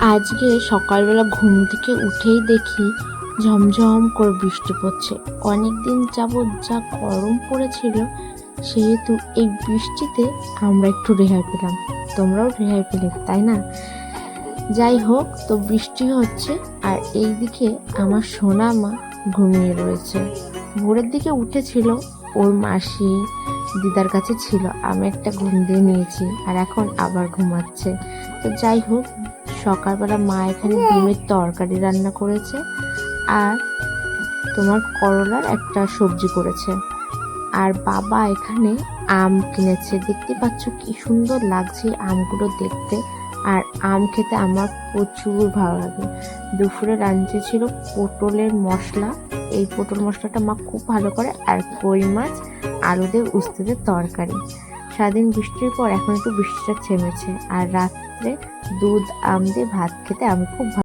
আজকে সকালবেলা ঘুম থেকে উঠেই দেখি ঝমঝম করে বৃষ্টি পড়ছে। অনেকদিন যাবৎ যা গরম পড়েছিল, সেহেতু এই বৃষ্টিতে আমরা একটু রেহাই পেলাম। তোমরাও রেহাই পেলে, তাই না? যাই হোক, তো বৃষ্টি হচ্ছে আর এইদিকে আমার সোনা মা ঘুমিয়ে রয়েছে। ভোরের দিকে উঠেছিল, ওর মাসি দিদার কাছে ছিল, আমি একটা ঘুম দিয়ে নিয়েছি আর এখন আবার ঘুমাচ্ছে। তো যাই হোক, সকালবেলা মা এখানে ডিমের তরকারি রান্না করেছে আর তোমার করলার একটা সবজি করেছে। আর বাবা এখানে আম কিনেছে, দেখতে পাচ্ছ কি সুন্দর লাগছে আমগুলো দেখতে। আর আম খেতে আমার প্রচুর ভালো লাগে। দুপুরে রান্না ছিল পটলের মশলা, এই পটল মশলাটা মা খুব ভালো করে, আর কই মাছ আলু দিয়ে উস্তে দিয়ে তরকারি। সারাদিন বৃষ্টির পর এখন একটু বৃষ্টিটা থেমেছে, আর রাত্রে দুধ আম দিয়ে ভাত খেতে আমি খুব